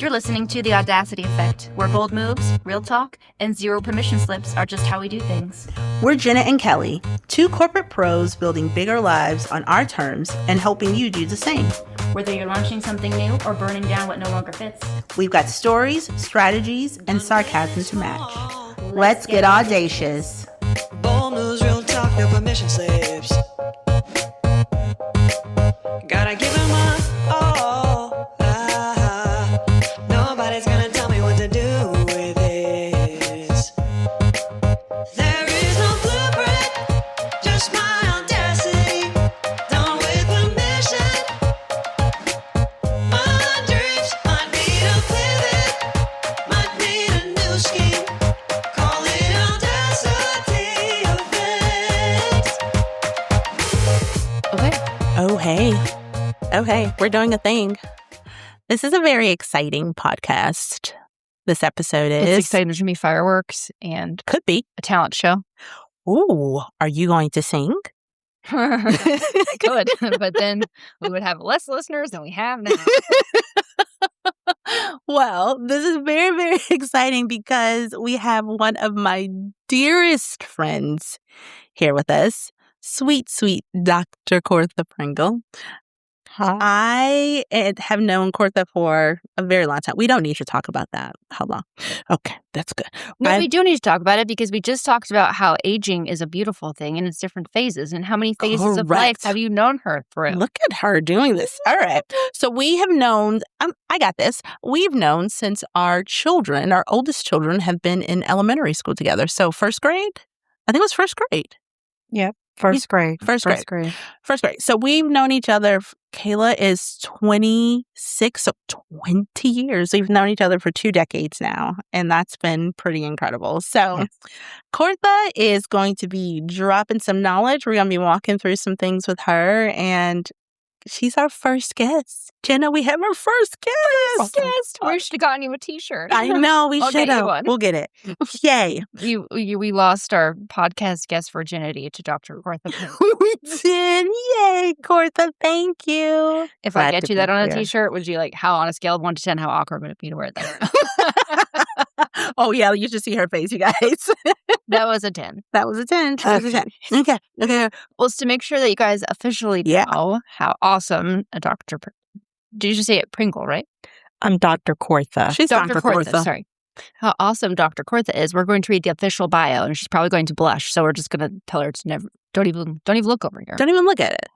You're listening to The Audacity Effect, where bold moves, real talk, and zero permission slips are just how we do things. We're Jenna and Kelly, two corporate pros building bigger lives on our terms and helping you do the same. Whether you're launching something new or burning down what no longer fits. We've got stories, strategies, and sarcasm to match. Let's get audacious. Bold moves, real talk, no permission slips. Gotta give him my all. Nobody's gonna tell me what to do with this. There is no blueprint, just my audacity. Done with permission. My dreams might need a pivot, might need a new scheme. Call it audacity effect. Okay. Oh, hey, we're doing a thing. This is a very exciting podcast. This episode is. It's exciting. There's going to be fireworks and Could be. a talent show. Ooh, are you going to sing? Good. But then we would have less listeners than we have now. Well, this is very, very exciting because we have one of my dearest friends here with us. Sweet, sweet Dr. Cortha Pringle. I have known Cortha for a very long time. We don't need to talk about that. How long? Okay, that's good. No, we do need to talk about it because we just talked about how aging is a beautiful thing and it's different phases. And how many phases of life have you known her through? Look at her doing this. All right. So we have known, I got this. We've known since our oldest children have been in elementary school together. So first grade? I think it was first grade. Yep. First grade. First grade. So we've known each other. Kayla is 26, so 20 years. We've known each other for 2 decades now, and that's been pretty incredible. So Cortha is going to be dropping some knowledge. We're going to be walking through some things with her, and she's our first guest. Jenna, we have our first guest. We should have gotten you a t-shirt. I know, we I'll should get you have. one. We'll get it. Yay. We lost our podcast guest virginity to Dr. Cortha Pringle. We did. Yay, Cortha. Thank you. If Glad I get to you that be on a here. t-shirt, would you how on a scale of 1 to 10, how awkward would it be to wear that? Oh, yeah, you should see her face, you guys. That was a 10. That was a 10. That was a 10. Okay. Well, it's to make sure that you guys officially know how awesome a Dr. Did you just say it Pringle, right? I'm Dr. Cortha. She's Dr. Cortha. Sorry. How awesome Dr. Cortha is. We're going to read the official bio, and she's probably going to blush. So we're just going to tell her to never. Don't even look over here. Don't even look at it.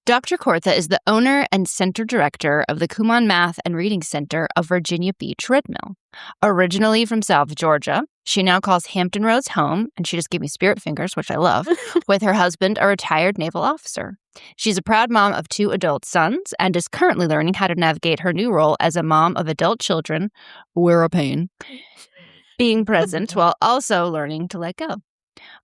Dr. Cortha is the owner and center director of the Kumon Math and Reading Center of Virginia Beach, Red Mill. Originally from South Georgia, she now calls Hampton Roads home, and she just gave me spirit fingers, which I love, with her husband, a retired naval officer. She's a proud mom of 2 adult sons and is currently learning how to navigate her new role as a mom of adult children. We're a pain. Being present while also learning to let go.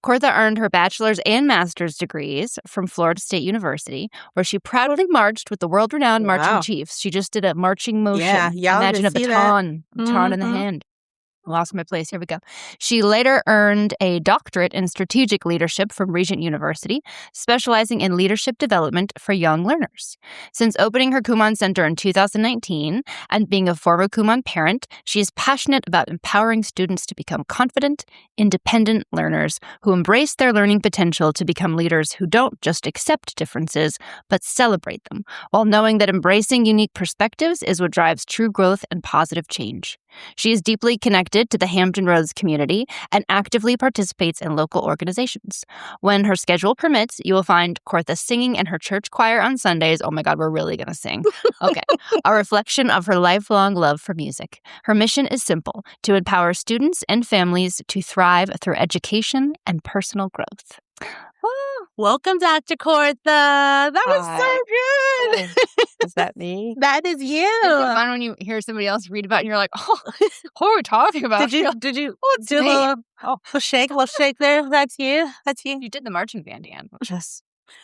Cortha earned her bachelor's and master's degrees from Florida State University, where she proudly marched with the world-renowned marching chiefs. She just did a marching motion. Yeah, y'all Imagine a did see baton in the hand. Lost my place. Here we go. She later earned a doctorate in strategic leadership from Regent University, specializing in leadership development for young learners. Since opening her Kumon Center in 2019 and being a former Kumon parent, she is passionate about empowering students to become confident, independent learners who embrace their learning potential to become leaders who don't just accept differences, but celebrate them, while knowing that embracing unique perspectives is what drives true growth and positive change. She is deeply connected to the Hampton Roads community and actively participates in local organizations. When her schedule permits, you will find Cortha singing in her church choir on Sundays. Oh my God, we're really going to sing. Okay. A reflection of her lifelong love for music. Her mission is simple: to empower students and families to thrive through education and personal growth. Welcome, Dr. Cortha. That was so good. Is that me? That is you. Isn't it fun when you hear somebody else read about it and you're like, oh, what are we talking about? Did you do a little shake there? That's you. You did the marching band, Dan.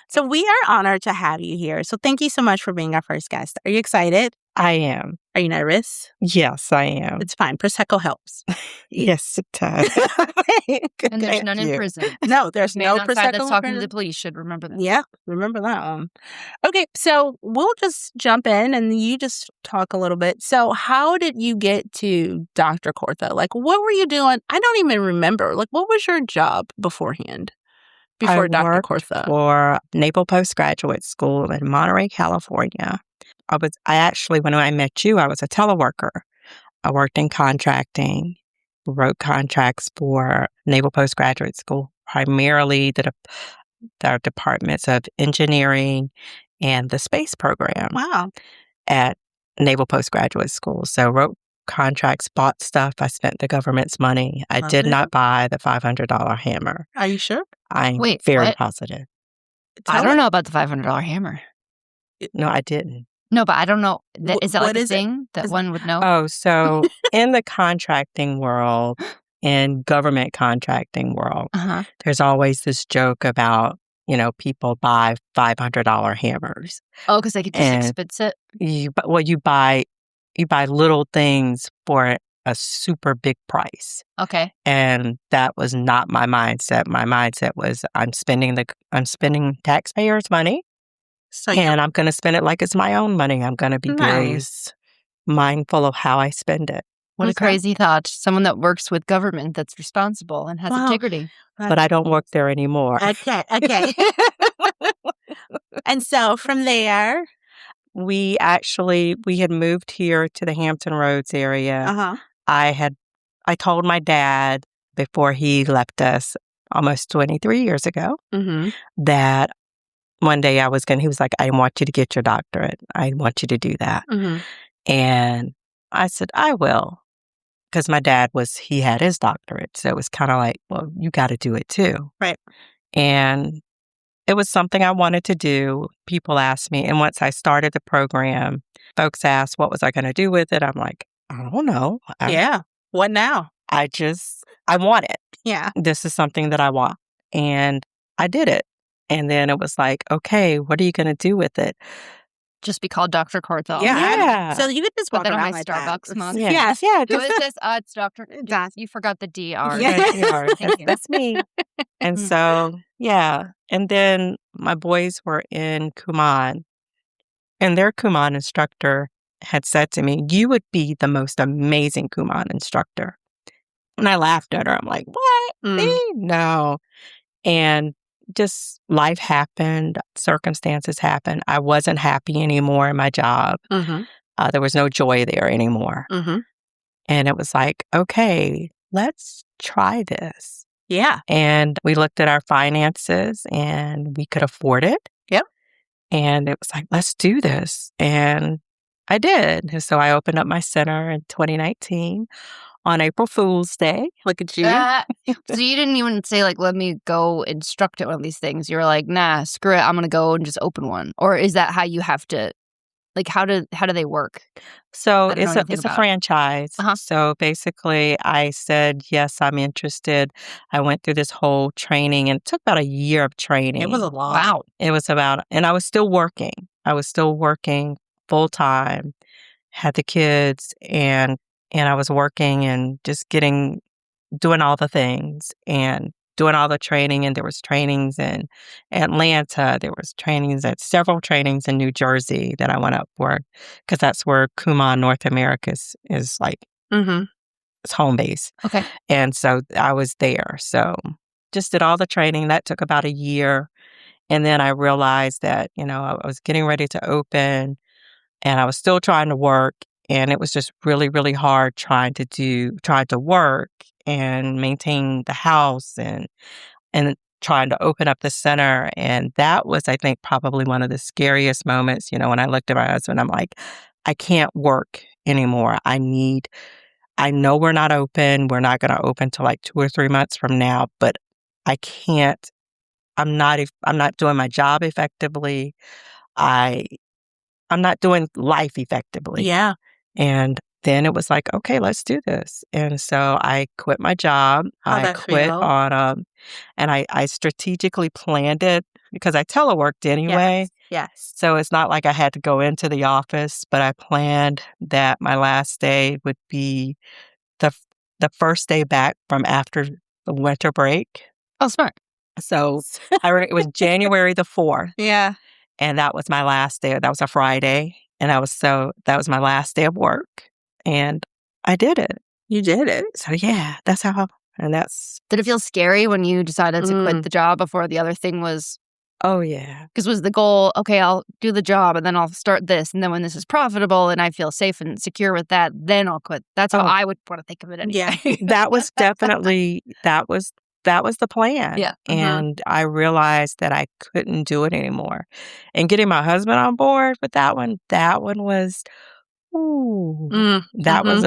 So we are honored to have you here. So thank you so much for being our first guest. Are you excited? I am. Are you nervous? Yes, I am. It's fine. Prosecco helps. Yes, it does. And there's Thank none in you. prison. No, there's Man no outside that's Prosecco. talking to the police should remember that. Yeah, remember that one. Okay, so we'll just jump in and you just talk a little bit. So how did you get to Dr. Cortha? Like, what were you doing? I don't even remember. Like, what was your job beforehand? Before I Dr. worked Cortha? for Naval Postgraduate School in Monterey, California. I actually, when I met you, I was a teleworker. I worked in contracting, wrote contracts for Naval Postgraduate School, primarily the departments of engineering and the space program Wow. at Naval Postgraduate School. So wrote contracts, bought stuff. I spent the government's money. I did Lovely. not buy the $500 hammer. Are you sure? I'm Wait, very what? positive. I don't know about the $500 hammer. No, I didn't. No, but I don't know. Is that what like a is it? thing that Is- one would know? Oh, so in the contracting world, in government contracting world, Uh-huh. there's always this joke about, people buy $500 hammers. Oh, because they could just And expense it? You buy little things for a super big price. Okay. And that was not my mindset. My mindset was I'm spending taxpayers' money, So and I'm going to spend it like it's my own money. I'm going to be very nice. mindful of how I spend it. What a Okay. crazy thought. Someone that works with government that's responsible and has Wow. integrity. But I don't work there anymore. Okay. And so from there, We had moved here to the Hampton Roads area. uh-huh. I told my dad before he left us almost 23 years ago Mm-hmm. that one day he was like, I want you to get your doctorate. I want you to do that. Mm-hmm. And I said, I will. Because my dad he had his doctorate. So it was kind of like, well, you got to do it too. Right. And it was something I wanted to do. People asked me. And once I started the program, folks asked, what was I going to do with it? I'm like, I don't know. Yeah. What now? I want it. Yeah. This is something that I want. And I did it. And then it was like, okay, what are you going to do with it? Just be called Dr. Cortha. Yeah. So you could just Put walk that on around my like Starbucks that. mug. Yeah. Yes. Yeah. Who is this? It's Dr. Doc. You forgot the DR. Yeah. Thank you. That's me. And Mm. so, yeah. And then my boys were in Kumon, and their Kumon instructor had said to me, you would be the most amazing Kumon instructor. And I laughed at her. I'm like, what? Mm. Me? No. And just life happened, circumstances happened. I wasn't happy anymore in my job. Mm-hmm. There was no joy there anymore. Mm-hmm. And it was like, okay, let's try this. Yeah. And we looked at our finances and we could afford it. Yep. And it was like, let's do this. And I did. And so I opened up my center in 2019 on April Fool's Day. Look at you. So you didn't even say, like, let me go instruct at one of these things. You were like, nah, screw it. I'm going to go and just open one. Or is that how you have to, like, how do they work? So I don't know anything it's a about it. franchise. Uh-huh. So basically I said, yes, I'm interested. I went through this whole training, and it took about a year of training. It was a lot. Wow. It was and I was still working. I was still working full time, had the kids, and I was working and just doing all the things and doing all the training. And there was trainings in Atlanta. There was several trainings in New Jersey that I went up for, because that's where Kumon North America is like Mm-hmm. its home base. Okay. And so I was there. So just did all the training. That took about a year. And then I realized that, I was getting ready to open, and I was still trying to work. And it was just really, really hard trying to work and maintain the house and trying to open up the center. And that was, I think, probably one of the scariest moments, when I looked at my husband. I'm like, I can't work anymore. I know we're not open. We're not going to open till like 2 or 3 months from now, but I can't. I'm not doing my job effectively. I'm not doing life effectively. Yeah. And then it was like, okay, let's do this. And so I quit my job. How'd I that quit feel? on, and I strategically planned it because I teleworked anyway. Yes. So it's not like I had to go into the office, but I planned that my last day would be the the first day back from after the winter break. Oh, smart. So it was January the 4th, Yeah. and that was my last day. That was a Friday, and that was my last day of work, and I did it. You did it. So yeah, that's how, and that's Did it feel scary when you decided to Mm. quit the job before the other thing was? oh yeah, Because was the goal, okay, I'll do the job and then I'll start this. And then when this is profitable and I feel safe and secure with that, then I'll quit. That's how Oh. I would want to think of it anyway. Yeah. that was definitely that was the plan. Yeah. And I realized that I couldn't do it anymore. And getting my husband on board with that one was, ooh, Mm. that was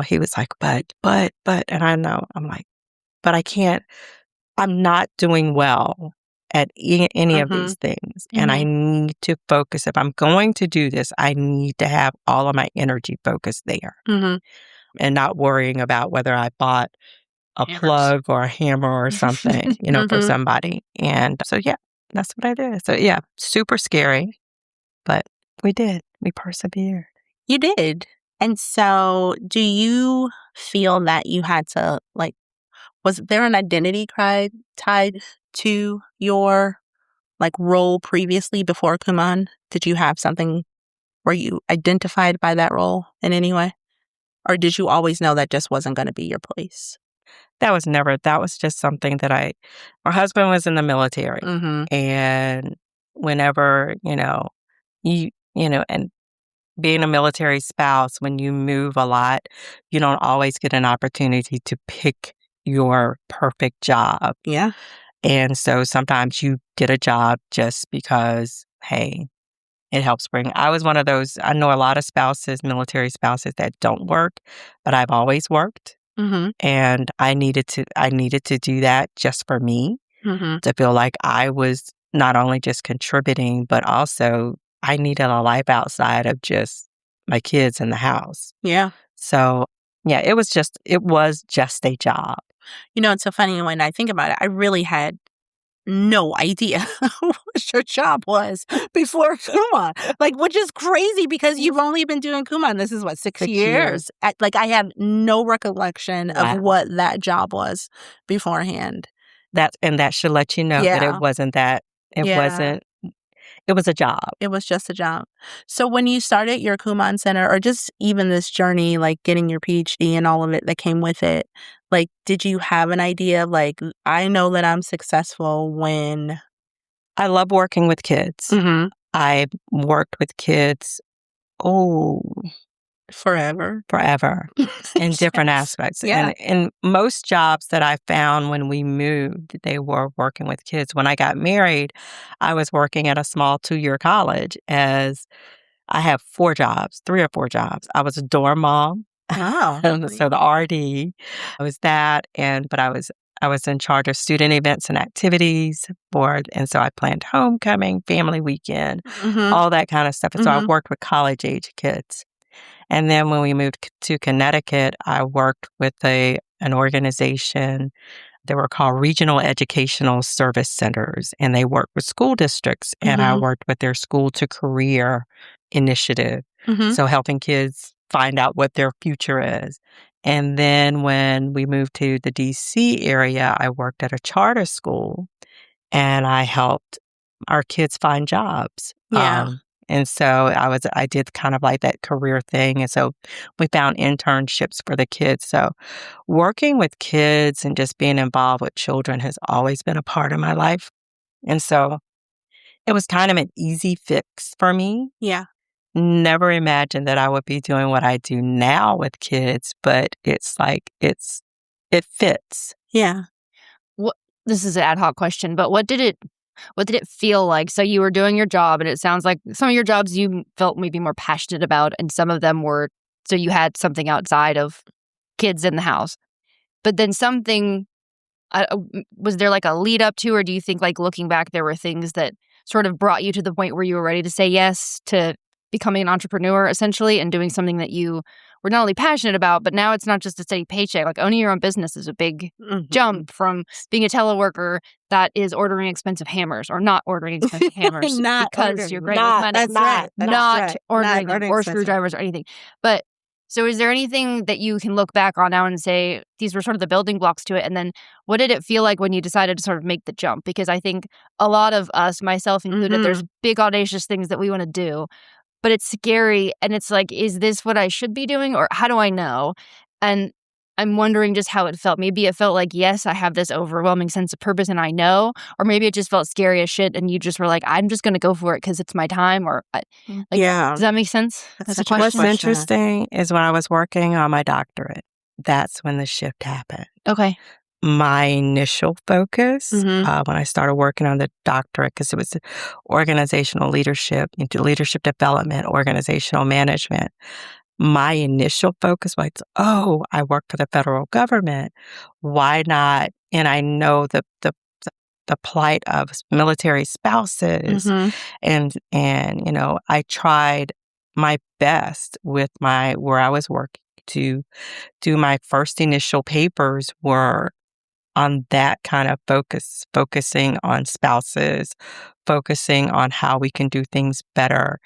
he was like, but, and I know, I'm like, but I can't, I'm not doing well at any of these things. And I need to focus. If I'm going to do this, I need to have all of my energy focused there Mm-hmm. and not worrying about whether I bought a Hammers. plug or a hammer or something, for somebody. And so, yeah, that's what I did. So, yeah, super scary, but we did. We persevered. You did. And so do you feel that you had to, was there an identity tied to your, role previously before Kumon? Did you have something, were you identified by that role in any way? Or did you always know that just wasn't going to be your place? That was just something that my husband was in the military. Mm-hmm. And whenever, and being a military spouse, when you move a lot, you don't always get an opportunity to pick your perfect job. Yeah. And so sometimes you get a job just because, hey, it helps bring. I was one of those, I know a lot of military spouses that don't work, but I've always worked. Mm-hmm. And I needed to do that just for me, Mm-hmm. to feel like I was not only just contributing, but also I needed a life outside of just my kids in the house. Yeah. So yeah, it was just a job. It's so funny when I think about it, I really had no idea what your job was before Kumon. Which is crazy because you've only been doing Kumon. This is 6 6 years. I have no recollection Wow. of what that job was beforehand. That should let you know that Yeah. it wasn't that. It Yeah. wasn't. It was a job. It was just a job. So when you started your Kumon Center, or just even this journey, getting your PhD and all of it that came with it, did you have an idea of I know that I'm successful when? I love working with kids. Mm-hmm. I worked with kids, Forever. in different Yes. aspects. Yeah. And most jobs that I found when we moved, they were working with kids. When I got married, I was working at a small 2-year college as I have 3 or 4 jobs. I was a dorm mom. Wow. So the RD, I was that, but I was in charge of student events and activities and so I planned homecoming, family weekend, Mm-hmm. all that kind of stuff. And so I Mhm. worked with college age kids. And then when we moved to Connecticut, I worked with an organization. They were called Regional Educational Service Centers, and they worked with school districts. And I Mhm. worked with their School to Career initiative. Mm-hmm. So helping kids find out what their future is. And then when we moved to the DC area, I worked at a charter school and I helped our kids find jobs. Yeah. And so I did kind of like that career thing. And so we found internships for the kids. So working with kids and just being involved with children has always been a part of my life. And so it was kind of an easy fix for me. Yeah. Never imagined that I would be doing what I do now with kids, but it's it fits. Yeah. This is an ad hoc question, but what did it feel like? So you were doing your job, and it sounds like some of your jobs you felt maybe more passionate about, and some of them were, so you had something outside of kids in the house. But then something, was there a lead up to, or do you think looking back, there were things that sort of brought you to the point where you were ready to say yes to becoming an entrepreneur essentially and doing something that you were not only passionate about, but now it's not just a steady paycheck. Like owning your own business is a big jump from being a teleworker that is ordering expensive hammers or not ordering expensive hammers because you're great with money. That's right. Not ordering them or expensive. screwdrivers or anything. But so is there anything that you can look back on now and say these were sort of the building blocks to it? And then what did it feel like when you decided to sort of make the jump? Because I think a lot of us, myself included, there's big audacious things that we want to do, but it's scary. And it's like, is this what I should be doing? Or how do I know? And I'm wondering just how it felt. Maybe it felt like, yes, I have this overwhelming sense of purpose and I know. Or maybe it just felt scary as shit and you just were like, I'm just going to go for it because it's my time. Or does that make sense? That's a question. What's interesting is when I was working on my doctorate, that's when the shift happened. Okay. My initial focus when I started working on the doctorate, because it was organizational leadership, into leadership development, organizational management. My initial focus was, I work for the federal government. Why not? And I know the plight of military spouses, and I tried my best with where I was working to do my first initial papers were on that kind of focusing on spouses, focusing on how we can do things better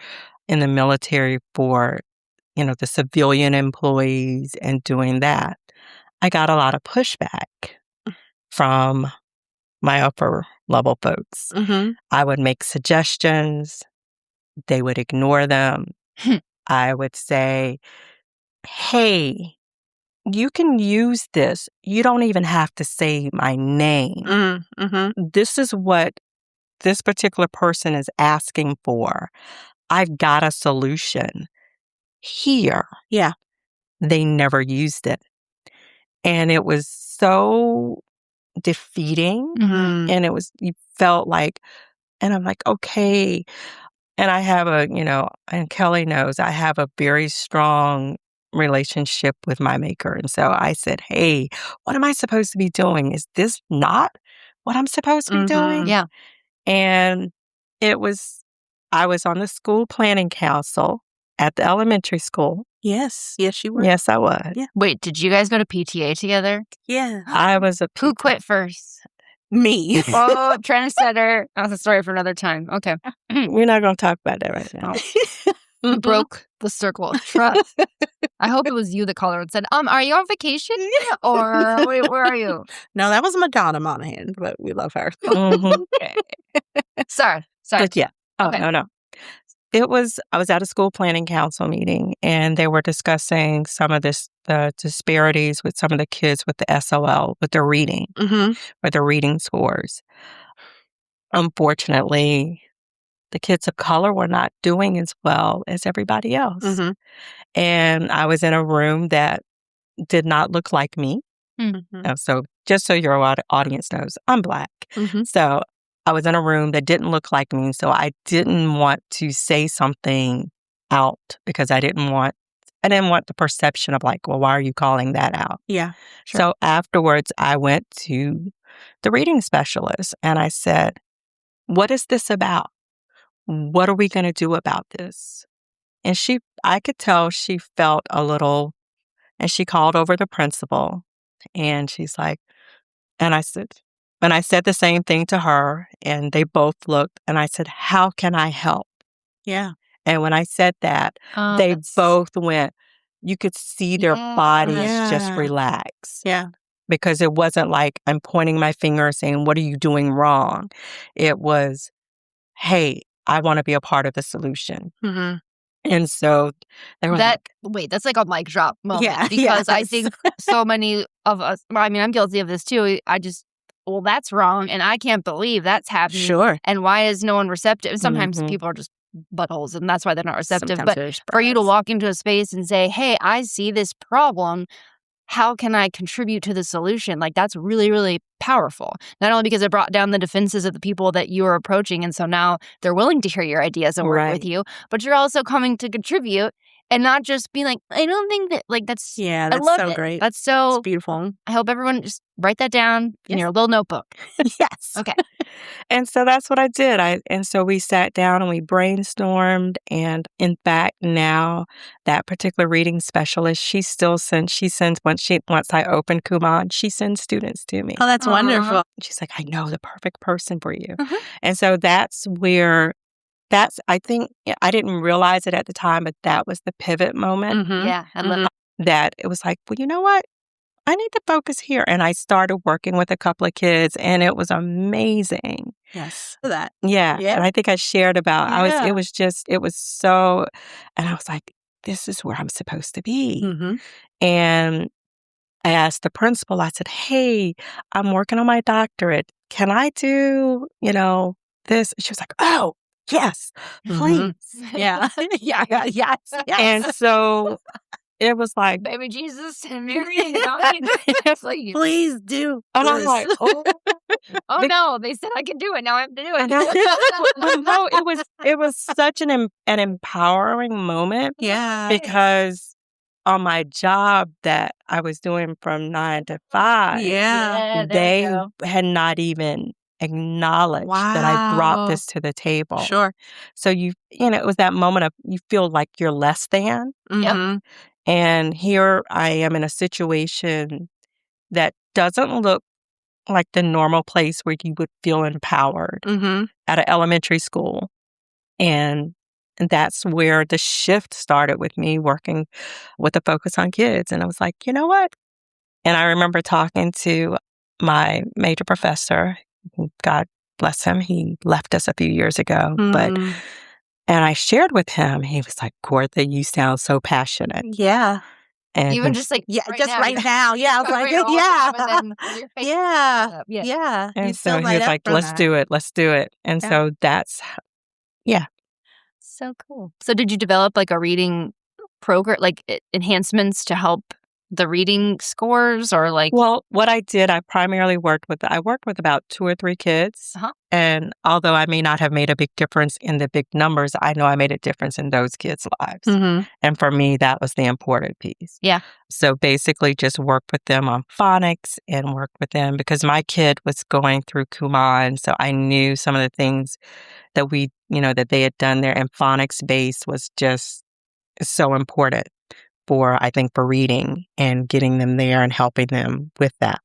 in the military for the civilian employees and doing that. I got a lot of pushback from my upper level folks. I would make suggestions. They would ignore them. I would say, hey, you can use this. You don't even have to say my name. This is what this particular person is asking for. I've got a solution here. Yeah. They never used it. And it was so defeating. And you felt like, and I'm like, okay. And I have and Kelly knows I have a very strong relationship with my maker. And so I said, hey, what am I supposed to be doing? Is this not what I'm supposed to be doing? Yeah. And I was on the school planning council at the elementary school. Yes, you were. Yes, I was. Yeah. Wait, did you guys go to PTA together? Yeah. I was a Who quit first? Me. Oh, trendsetter. That's a story for another time. Okay. We're not going to talk about that right now. You broke the circle of trust. I hope it was you that called her and said, are you on vacation? Or wait, where are you? No, that was Madonna Monahan, but we love her. Okay. Sorry. But yeah. Oh, Okay. no. I was at a school planning council meeting, and they were discussing some of the disparities with some of the kids with the SOL, with their reading, with their reading scores. Unfortunately, the kids of color were not doing as well as everybody else. And I was in a room that did not look like me. So just so your audience knows, I'm Black. So I was in a room that didn't look like me. So I didn't want to say something out because I didn't want the perception of like, well, why are you calling that out? Yeah. Sure. So afterwards, I went to the reading specialist and I said, what is this about? What are we going to do about this? And I could tell she felt a little, and she called over the principal and she's like, and I said the same thing to her, and they both looked, and I said, how can I help? Yeah. And when I said that, they both went, you could see their bodies just relax. Yeah. Because it wasn't like I'm pointing my finger saying, what are you doing wrong? It was, hey, I want to be a part of the solution. And so they were wait, that's like a mic drop moment. Yeah, because I think so many of us, I mean, I'm guilty of this too. Well, that's wrong, and I can't believe that's happening. Sure. And why is no one receptive? Sometimes people are just buttholes, and that's why they're not receptive. But for you to walk into a space and say, hey, I see this problem. How can I contribute to the solution? Like, that's really, really powerful. Not only because it brought down the defenses of the people that you are approaching, and so now they're willing to hear your ideas and work with you, but you're also coming to contribute. and not just being like, I don't think that, like, that's, Yeah, I that's love so it. great. That's It's so, beautiful. I hope everyone just write that down in Yes. your little notebook. Yes. Okay. And so that's what I did. And so we sat down and we brainstormed. And in fact, now that particular reading specialist, she sends once I open Kumon, she sends students to me. Oh, that's Aw. wonderful. She's like, I know the perfect person for you. Mhm. And so I think I didn't realize it at the time, but that was the pivot moment Mhm. Yeah, I love Mhm. it. that it was like, well, you know what? I need to focus here. And I started working with a couple of kids and it was amazing. Yes. That. Yeah. Yeah. And I think I shared about, Yeah. it was so, and I was like, this is where I'm supposed to be. Mhm. And I asked the principal, I said, hey, I'm working on my doctorate. Can I do, this? She was like, oh, yes, please. Yeah. Yeah. Yes. And so it was like, Baby Jesus and Mary and God, please. Please do. and I'm this. like, oh, Oh Be- no, they said I could do it. Now I have to do and I- it. no, it was such an empowering moment Yeah. because on my job that I was doing from 9 to 5, Yeah. they had not even acknowledged that I brought Wow. this to the table. Sure. So it was that moment of you feel like you're less than. Mhm. And here I am in a situation that doesn't look like the normal place where you would feel empowered Mhm. at an elementary school. And that's where the shift started with me working with a focus on kids. And I was like, you know what? And I remember talking to my major professor, God bless him, he left us a few years ago, Mm. and I shared with him, he was like, Cortha, you sound so passionate. Yeah. And Even just like Yeah. right Just now, right you now. Yeah. I was cover like, your whole yeah. job and then your face Yeah. up. Yeah. Yeah. You And still so he light was up like, for let's that. do it. Let's do it. And Yeah. so that's, yeah. So cool. So did you develop like a reading program, like enhancements to help the reading scores or like? Well, what I did, I worked with about 2 or 3 kids. Uh-huh. And although I may not have made a big difference in the big numbers, I know I made a difference in those kids' lives. Mhm. And for me, that was the important piece. Yeah. So basically just work with them on phonics and work with them because my kid was going through Kumon. So I knew some of the things that that they had done there. And phonics base was just so important for reading and getting them there and helping them with that.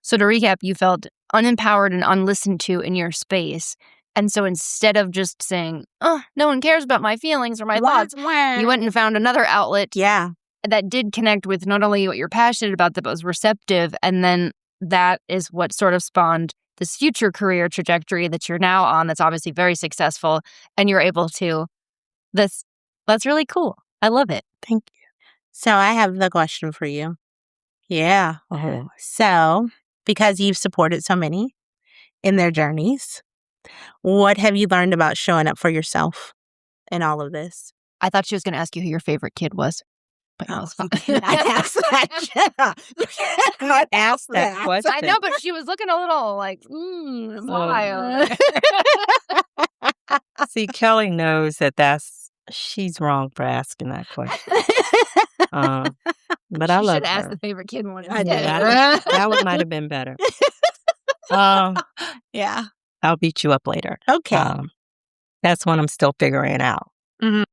So to recap, you felt unempowered and unlistened to in your space. And so instead of just saying, oh, no one cares about my feelings or my thoughts, you went and found another outlet Yeah. that did connect with not only what you're passionate about, but was receptive. And then that is what sort of spawned this future career trajectory that you're now on that's obviously very successful. And you're able to, that's really cool. I love it. Thank you. So I have the question for you. Yeah. Oh. So, because you've supported so many in their journeys, what have you learned about showing up for yourself in all of this? I thought she was going to ask you who your favorite kid was. But no, it's fine. You cannot ask that, Jenna. You cannot ask that question. I know, but she was looking a little like, smile. See, Kelly knows she's wrong for asking that question. But I She love should ask her. the favorite kid one. I did. That one might have been better. Yeah. I'll beat you up later. Okay. That's one I'm still figuring out. Mhm.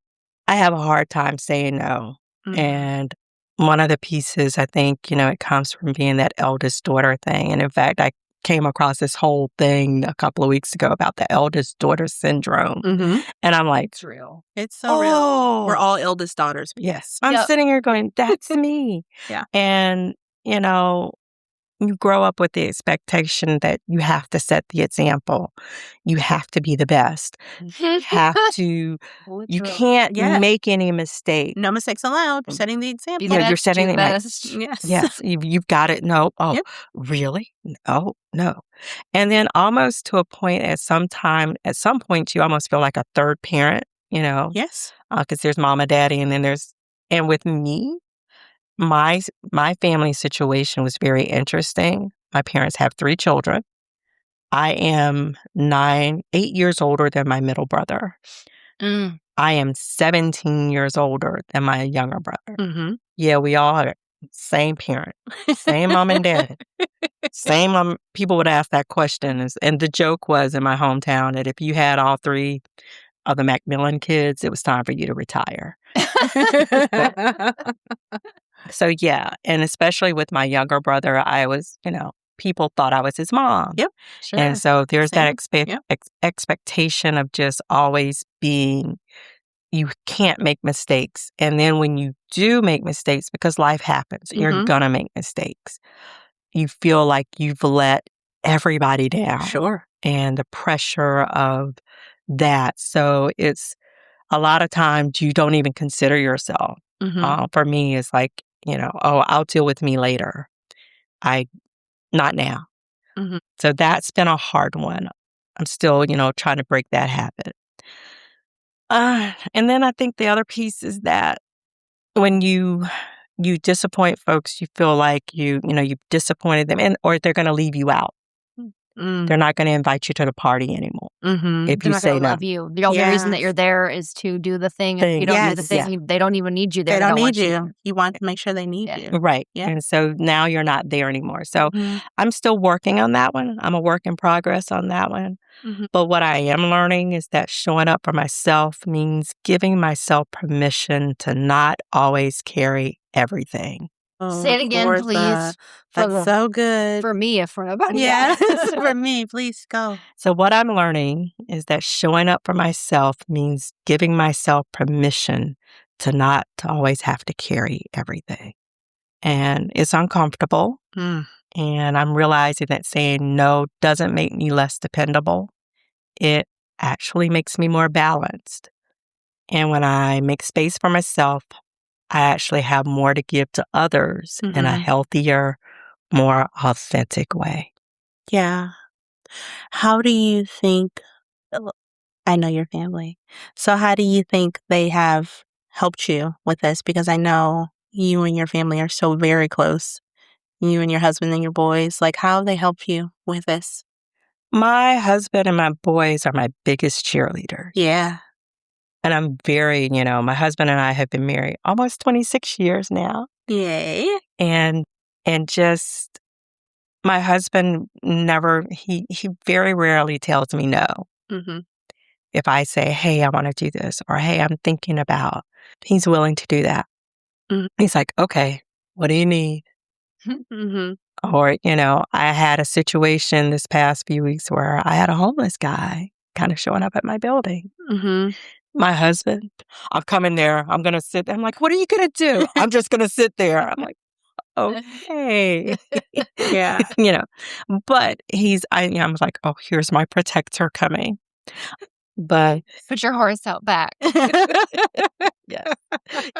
I have a hard time saying no. Mhm. And one of the pieces, I think, it comes from being that eldest daughter thing. And in fact, I came across this whole thing a couple of weeks ago about the eldest daughter syndrome. Mhm. And I'm like, It's real. It's so real. oh, We're all eldest daughters. yes. I'm Yep. sitting here going, that's me. Yeah. And, you grow up with the expectation that you have to set the example. You have to be the best. You have to, you can't Yeah. make any mistake. No mistakes allowed. You're setting the example. Be Yeah, the you're best, setting do it the like- best. Yes. Yes, you've got it. No. Oh, Yep. really? No, no. And then almost to a point at some point, you almost feel like a third parent, Yes. because there's mama, daddy, and with me, my family situation was very interesting. My parents have 3 children. I am 8 years older than my middle brother. Mm. I am 17 years older than my younger brother. Mm-hmm. Yeah, we all are same parent, same mom and dad. Same people would ask that question. And the joke was in my hometown that if you had all three of the Macmillan kids, it was time for you to retire. So, yeah. And especially with my younger brother, I was, people thought I was his mom. Yep. Sure. And so there's that Yep. expectation of just always being, you can't make mistakes. And then when you do make mistakes, because life happens, you're Mhm. going to make mistakes. You feel like you've let everybody down. Sure. And the pressure of that. So it's a lot of times you don't even consider yourself. Mhm. For me, it's like, I'll deal with me later. Not now. Mhm. So that's been a hard one. I'm still, trying to break that habit. And then I think the other piece is that when you disappoint folks, you feel like you've disappointed them, or they're going to leave you out. Mm. They're not going to invite you to the party anymore Mhm. if They're you not say going to no. love you. The only reason that Yes. you're there is to do the thing. And if you don't do the Yes. thing, they don't even need you there. They don't want need you. You want to make sure they need Yeah. you. Right. Yeah. And so now you're not there anymore. So Mhm. I'm still working on that one. I'm a work in progress on that one. Mhm. But what I am learning is that showing up for myself means giving myself permission to not always carry everything. Say it again, Cortha. please. That's so good. For me, if for nobody Yes, else. for me. Please go. So what I'm learning is that showing up for myself means giving myself permission to not to always have to carry everything. And it's uncomfortable. Mm. And I'm realizing that saying no doesn't make me less dependable. It actually makes me more balanced. And when I make space for myself, I actually have more to give to others in a Mhm. healthier, more authentic way. Yeah. How do you think, I know your family, so how do you think they have helped you with this? Because I know you and your family are so very close. You and your husband and your boys, like how have they helped you with this? My husband and my boys are my biggest cheerleaders. Yeah. And I'm very, my husband and I have been married almost 26 years now. Yay. And just my husband he very rarely tells me no. Mm-hmm. If I say, hey, I want to do this, or hey, I'm thinking about, he's willing to do that. Mhm. He's like, okay, what do you need? Mm-hmm. Or, I had a situation this past few weeks where I had a homeless guy kind of showing up at my building. Mm-hmm. My husband, I'm coming there. I'm going to sit there. I'm like, what are you going to do? I'm just going to sit there. I'm like, okay. Yeah. But I was like, oh, here's my protector coming. But Put your horse out back.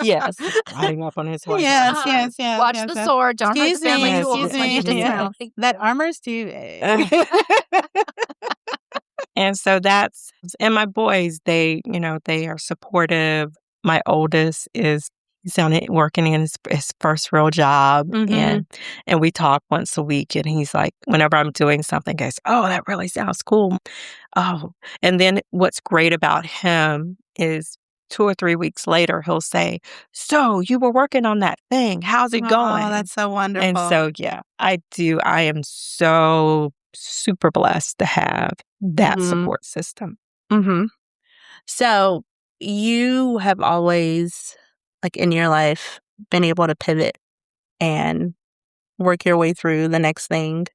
yes, riding up on his horse. Yes. Watch the sword. Don't hurt the Excuse family me, jewels excuse when you me. dismount. That armor's too big. And so and my boys, they are supportive. My oldest he's working in his first real job. Mhm. And we talk once a week, and he's like, whenever I'm doing something, he goes, oh, that really sounds cool. Oh, and then what's great about him is 2 or 3 weeks later, he'll say, so you were working on that thing. How's it going? Oh, that's so wonderful. And so, yeah, I do. I am so super blessed to have that Mhm. support system. Mm-hmm. So you have always, like in your life, been able to pivot and work your way through the next thing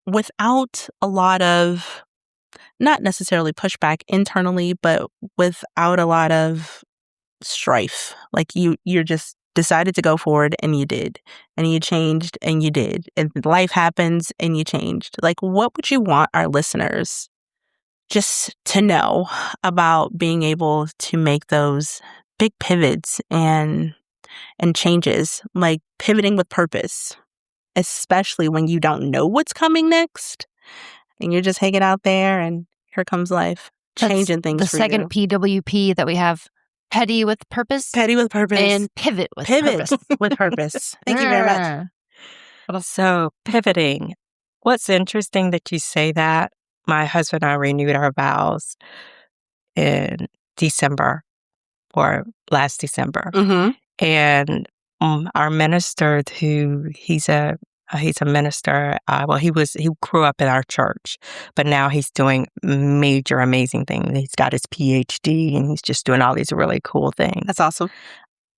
without a lot of, not necessarily pushback internally, but without a lot of strife. Like you're just decided to go forward and you did, and you changed and you did, and life happens and you changed. Like, what would you want our listeners just to know about being able to make those big pivots and changes, like pivoting with purpose, especially when you don't know what's coming next and you're just hanging out there and here comes life changing things The for second you. PWP that we have: petty with purpose, Petty with purpose and pivot with purpose. with purpose. Thank you very much. So, pivoting. What's interesting that you say that? My husband and I renewed our vows in December. or last December. Mm-hmm. And our minister, he's a minister. Well, he grew up in our church, but now he's doing major, amazing things. He's got his PhD, and he's just doing all these really cool things. That's awesome.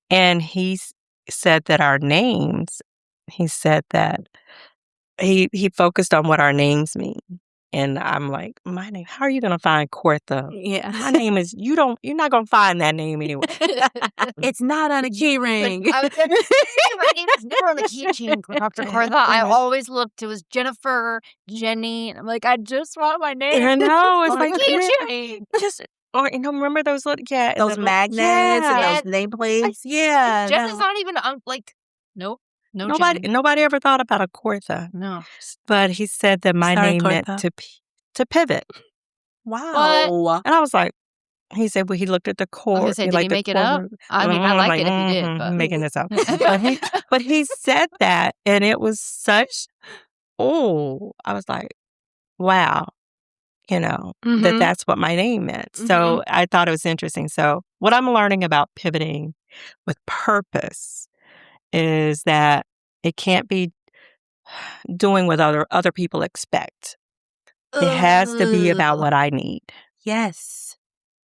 And he's said that our names. He said that he focused on what our names mean. And I'm like, my name, how are you going to find Cortha? Yeah. My name is, you're not going to find that name anywhere. It's not on a key ring. I was gonna say, my name is never on the keychain, Dr. Cortha. I always looked. It was Jennifer, Jenny. And I'm like, I just want my name. I know. It's on like, a keychain. remember those little, Those magnets and those nameplates. Yeah. Jenna's not even, nope. No, Nobody ever thought about a Cortha. No. But he said that my Sorry, name meant Cortha. to pivot. Wow. And I was like, he said, well, he looked at the I was chord. gonna say, did he make it up? I mean, I like it if he did, but making this up. but he said that, and it was such, I was like, wow, that's what my name meant. So I thought it was interesting. So what I'm learning about pivoting with purpose is that it can't be doing what other people expect. It has to be about what I need. Yes.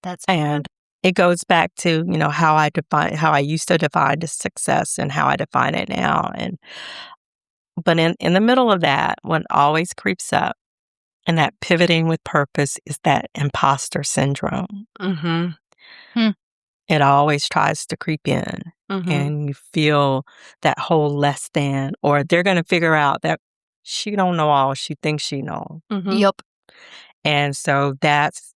that's And it goes back to, how I used to define the success and how I define it now. But in the middle of that, what always creeps up and that pivoting with purpose is that imposter syndrome. Mm-hmm. It always tries to creep in, and you feel that whole less than, or they're going to figure out that she don't know all she thinks she knows. Yep. And so that's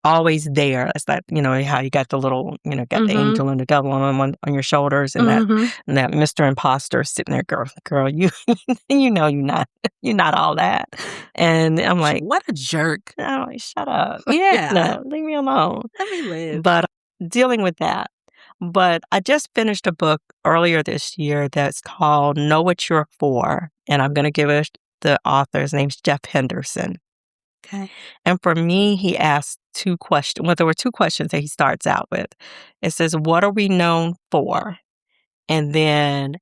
always there. It's that, how you got the little, got the angel and the devil on your shoulders, and that Mr. Imposter sitting there, girl, you you're not all that. And I'm like, what a jerk. I'm like, shut up. Yeah. No, leave me alone. Let me live. But dealing with that. But I just finished a book earlier this year that's called Know What You're For. And I'm going to give it the author's name's Jeff Henderson. Okay. And for me, he asked two questions. Well, there were two questions that he starts out with. It says, what are we known for? And then,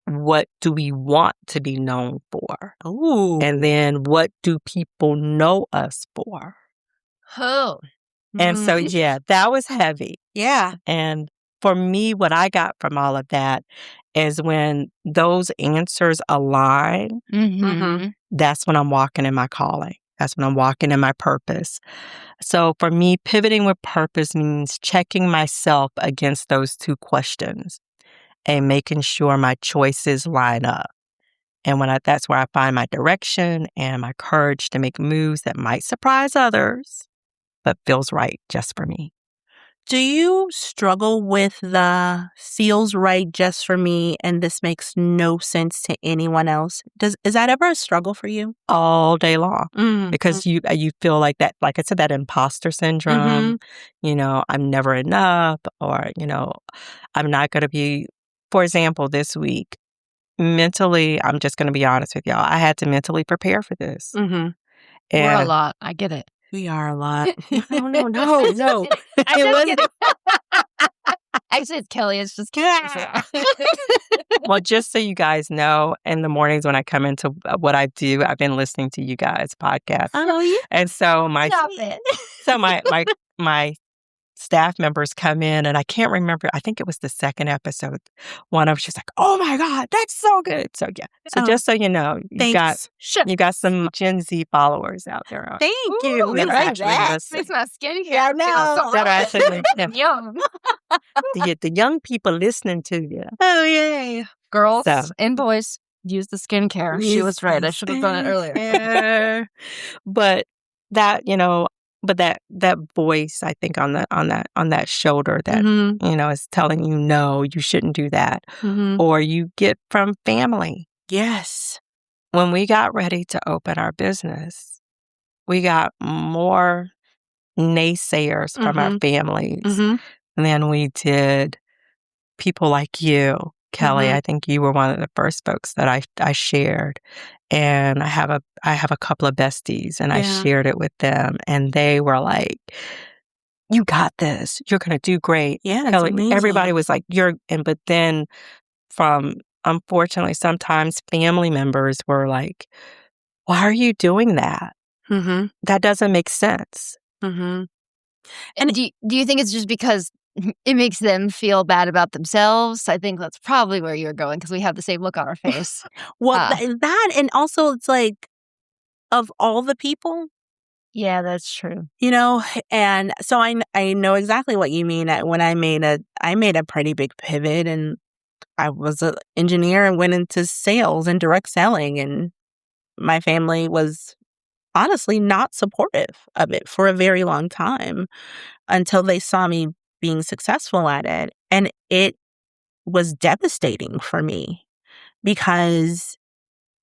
what do we want to be known for? Ooh. And then, what do people know us for? Oh. And so, that was heavy. Yeah. And for me, what I got from all of that is when those answers align, that's when I'm walking in my calling. That's when I'm walking in my purpose. So for me, pivoting with purpose means checking myself against those two questions and making sure my choices line up. And that's where I find my direction and my courage to make moves that might surprise others, but feels right just for me. Do you struggle with the feels right just for me and this makes no sense to anyone else? Is that ever a struggle for you? All day long. Because you feel like that, like I said, that imposter syndrome, I'm never enough, or, I'm not going to be, for example, this week, mentally, I'm just going to be honest with y'all, I had to mentally prepare for this. We're a lot. I get it. We are a lot. No. I just get it. Actually, it's Kelly. It's just Well, just so you guys know, in the mornings when I come into what I do, I've been listening to you guys' podcast. Oh, yeah. And so Stop it. my staff members come in, and I can't remember. I think it was the second episode. One of them, she's like, "Oh my God, that's so good!" So yeah. So just so you know, you got some Gen Z followers out there. Thank you. That are actually listening. It's my skincare. That are actually Yum. the young people listening to you. Oh, yay. Girls So. and boys, use the skincare. She was right. I should have done it earlier. But that, but that voice, I think, on that shoulder that is telling you, no, you shouldn't do that, or you get from family. Yes. When we got ready to open our business, we got more naysayers from our families than we did people like you, Kelly. I think you were one of the first folks that I shared. And I have a couple of besties, and I shared it with them, and they were like, you got this. You're going to do great. Yeah, it's Kelly, amazing. everybody was like, but then unfortunately, sometimes family members were like, why are you doing that? Mm-hmm. That doesn't make sense. Mm-hmm. And do you think it's just because it makes them feel bad about themselves? I think that's probably where you're going because we have the same look on our face. Well, that and also it's like of all the people, Yeah, that's true. and so I know exactly what you mean. When I made a pretty big pivot, and I was an engineer and went into sales and direct selling, and my family was honestly not supportive of it for a very long time until they saw me being successful at it. And it was devastating for me because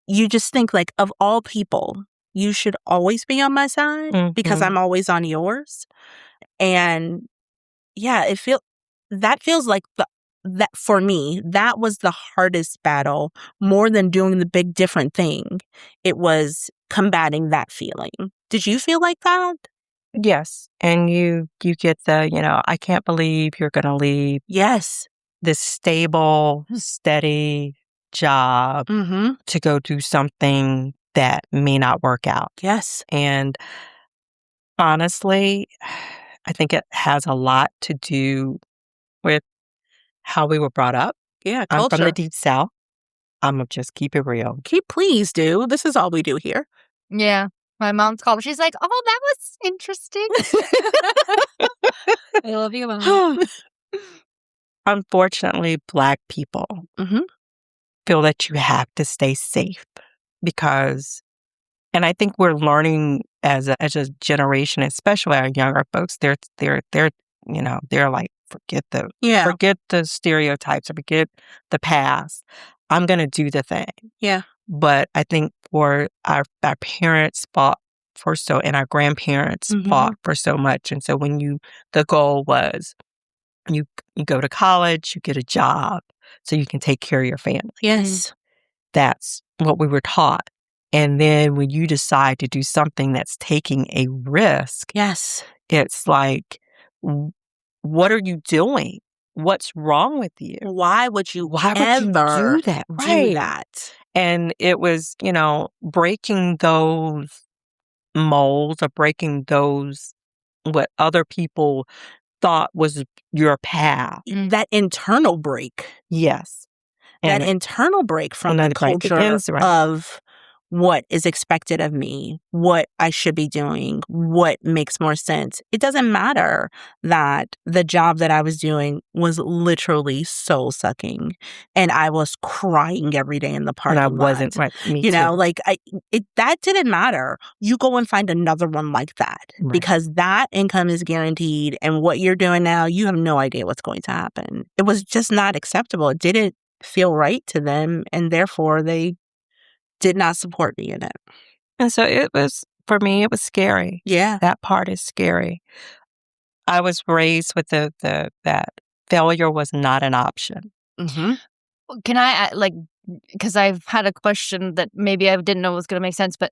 you just think like, of all people, you should always be on my side because I'm always on yours. And yeah, that feels like that for me, that was the hardest battle more than doing the big different thing. It was combating that feeling. Did you feel like that? Yes. And you get the, I can't believe you're going to leave Yes. this stable, steady job Mm-hmm. to go do something that may not work out. Yes. And honestly, I think it has a lot to do with how we were brought up. Yeah, I'm culture. from the Deep South. I'm going to just keep it real. Please do. This is all we do here. Yeah. My mom's called. She's like, oh, that was interesting. I love you, Mom. Unfortunately, Black people feel that you have to stay safe because, and I think we're learning as a generation, especially our younger folks, they're like, forget the stereotypes, or forget the past. I'm going to do the thing. Yeah. But I think for our parents fought for and our grandparents fought for so much. And so the goal was you go to college, you get a job so you can take care of your family. Yes. That's what we were taught. And then when you decide to do something that's taking a risk, yes, it's like, what are you doing? What's wrong with you? Why would you do that? Do that? And it was, breaking those molds, or breaking those, what other people thought was your path. That internal break. Yes. That internal break from the culture of what is expected of me, what I should be doing, what makes more sense. It doesn't matter that the job that I was doing was literally soul sucking and I was crying every day in the parking lot. And I wasn't, right. Me too. That didn't matter. You go and find another one like that because that income is guaranteed. And what you're doing now, you have no idea what's going to happen. It was just not acceptable. It didn't feel right to them. And therefore, they did not support me in it. And so for me, it was scary. Yeah. That part is scary. I was raised with that failure was not an option. Mm-hmm. Can I, because I've had a question that maybe I didn't know was going to make sense, but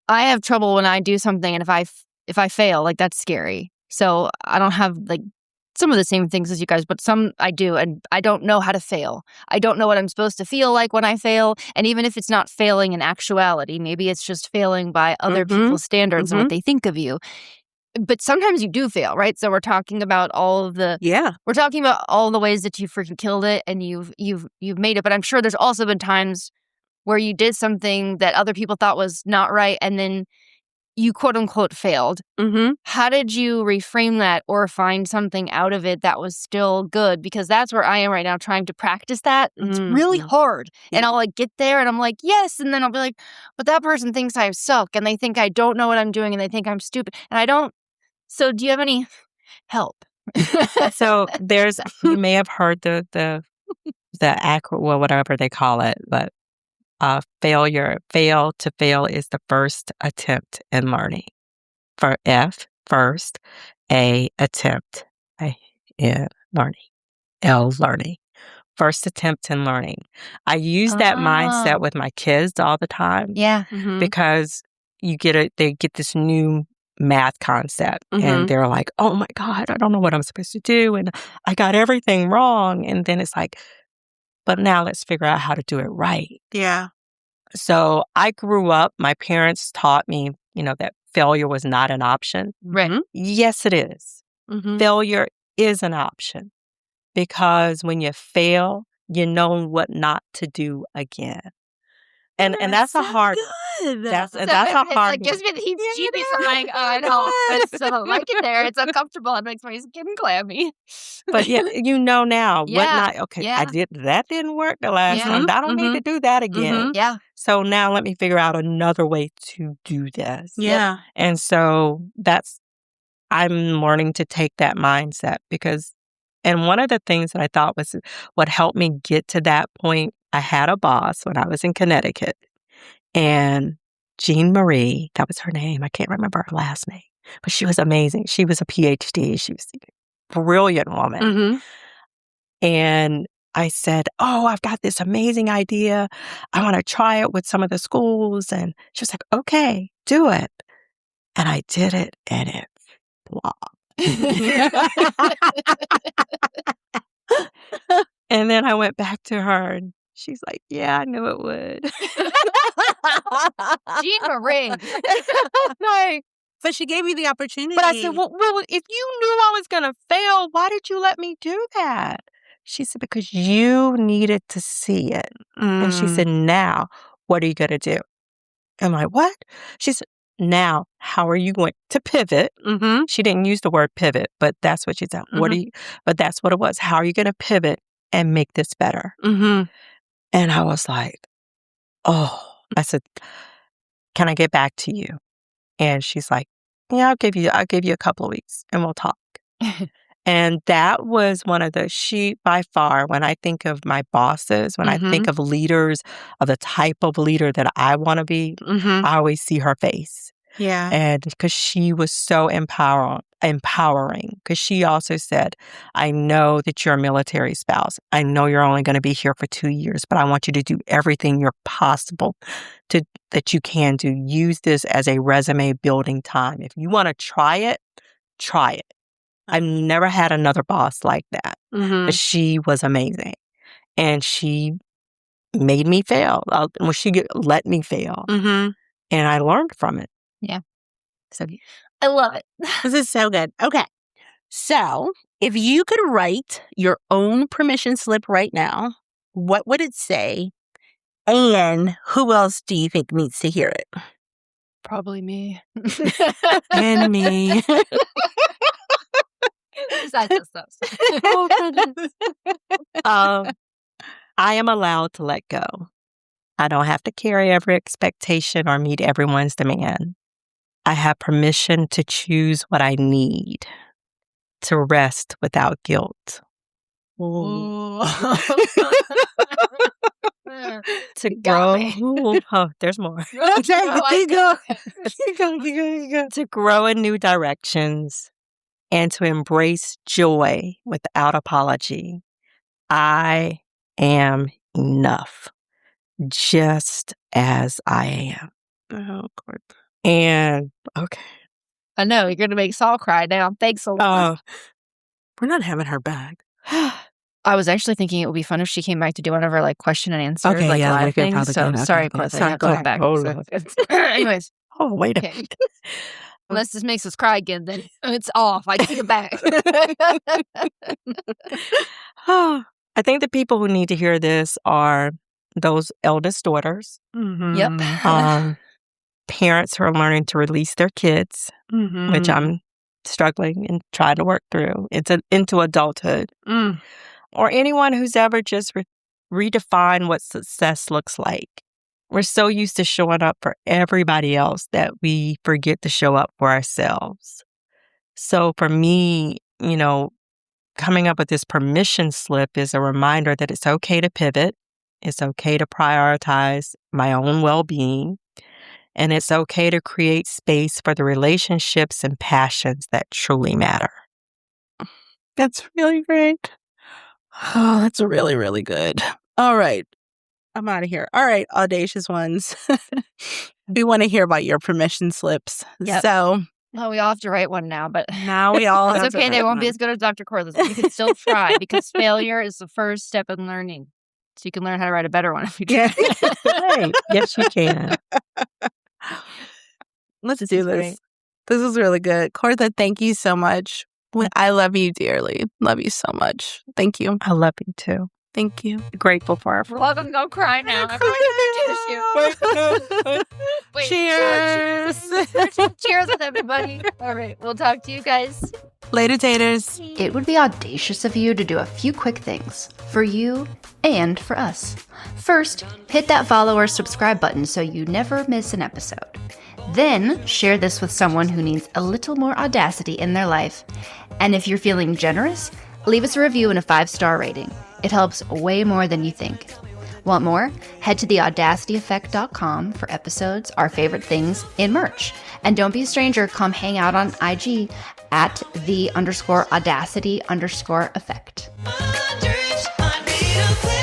I have trouble when I do something and if I fail, that's scary. So I don't have some of the same things as you guys, but some I do, and I don't know how to fail. I don't know what I'm supposed to feel like when I fail, and even if it's not failing in actuality, maybe it's just failing by other people's standards and what they think of you. But sometimes you do fail, right? So we're talking about all of the we're talking about all the ways that you freaking killed it and you've made it. But I'm sure there's also been times where you did something that other people thought was not right, and then you quote unquote failed. Mm-hmm. How did you reframe that or find something out of it that was still good? Because that's where I am right now, trying to practice that. It's really hard. Yeah. And I'll get there and I'm like, yes. And then I'll be like, but that person thinks I suck and they think I don't know what I'm doing and they think I'm stupid. And I don't. So do you have any help? So you may have heard the whatever they call it, but fail to fail is the first attempt in learning. For F, first, A, attempt in learning, L, learning. First attempt in learning. I use that mindset with my kids all the time. Yeah. Because they get this new math concept. Mhm. And they're like, oh my God, I don't know what I'm supposed to do. And I got everything wrong. And then it's like, but now let's figure out how to do it right. Yeah. So I grew up, my parents taught me, that failure was not an option. Right. Yes, it is. Mhm. Failure is an option because when you fail, you know what not to do again. And that's a hard good. that's So that's a it's hard like just with he's Yeah, cheapy, yeah. so I'm like, oh, I know. It's like it there. It's uncomfortable. It makes my skin clammy. but yeah, now what Yeah. not okay, Yeah. that didn't work the last Yeah. time. I don't need to do that again. Mhm. Yeah. So now let me figure out another way to do this. Yeah. And so I'm learning to take that mindset and one of the things that I thought was what helped me get to that point, I had a boss when I was in Connecticut, and Jean Marie, that was her name. I can't remember her last name, but she was amazing. She was a PhD. She was a brilliant woman. Mhm. And I said, oh, I've got this amazing idea. I want to try it with some of the schools. And she was like, okay, do it. And I did it, and it flopped. And then I went back to her, and she's like, yeah, I knew it would. Jean Marie. Like, But she gave you the opportunity. but I said, well, if you knew I was going to fail, why did you let me do that? She said, because you needed to see it. And she said, now, what are you going to do? I'm like, what? She said, now, how are you going to pivot? Mhm. She didn't use the word pivot, but that's what she said. But that's what it was. How are you going to pivot and make this better? Mhm. And I was like, oh, I said, can I get back to you? And she's like, yeah, I'll give you a couple of weeks and we'll talk. And that was one of by far, when I think of my bosses, when I think of leaders, of the type of leader that I want to be, Mhm. I always see her face. Yeah. And because she was so empowering, because she also said, I know that you're a military spouse. I know you're only going to be here for 2 years, but I want you to do everything you're possible that you can do. Use this as a resume building time. If you want to try it, try it. I've never had another boss like that. Mhm. But she was amazing. And she made me fail. Let me fail. Mhm. And I learned from it. Yeah. So I love it. This is so good. Okay. So, if you could write your own permission slip right now, what would it say? And who else do you think needs to hear it? Probably me. And me. Besides us, though. Oh, goodness. I am allowed to let go. I don't have to carry every expectation or meet everyone's demand. I have permission to choose what I need, to rest without guilt, to You got grow. me. Ooh, oh, there's more. Okay, there you go. You go. To grow in new directions and to embrace joy without apology. I am enough, just as I am. Oh, God. And okay. I know, you're going to make Saul cry now. Thanks a lot. We're not having her back. I was actually thinking it would be fun if she came back to do one of her question and answer Okay, yeah, live we could things. probably So do that. sorry, Okay, Cortha, sorry, you have to go come back. ahead. Oh, So- Lord. anyways, Oh, wait a okay. minute. Unless this makes us cry again, then it's off. I take it back. I think the people who need to hear this are those eldest daughters, Mhm. Yep. parents who are learning to release their kids, Mhm. which I'm struggling and trying to work through into adulthood, Mm. or anyone who's ever just redefined what success looks like. We're so used to showing up for everybody else that we forget to show up for ourselves. So for me, coming up with this permission slip is a reminder that it's okay to pivot. It's okay to prioritize my own well-being. And it's okay to create space for the relationships and passions that truly matter. That's really great. Oh, that's really, really good. All right. I'm out of here. All right, audacious ones. We want to hear about your permission slips. Yep. So Oh, we all have to write one now, but Now we all have it's okay. to They write won't be one. as good as Dr. Cortha's, but you can still try because failure is the first step in learning. So you can learn how to write a better one if you try. Yeah. Right. Yes, you can. Let's This do is this. great. This is really good. Cortha, thank you so much. I love you dearly. Love you so much. Thank you. I love you too. Thank you. Grateful for our We're all going to go cry now. Wait, Cheers. Cheers with everybody. All right. We'll talk to you guys. Later, taters. It would be audacious of you to do a few quick things for you and for us. First, hit that follow or subscribe button so you never miss an episode. Then, share this with someone who needs a little more audacity in their life. And if you're feeling generous, leave us a review and a 5-star rating. It helps way more than you think. Want more? Head to theaudacityeffect.com for episodes, our favorite things, and merch. And don't be a stranger, come hang out on IG at @the_audacity_effect. Hundreds, I need a place.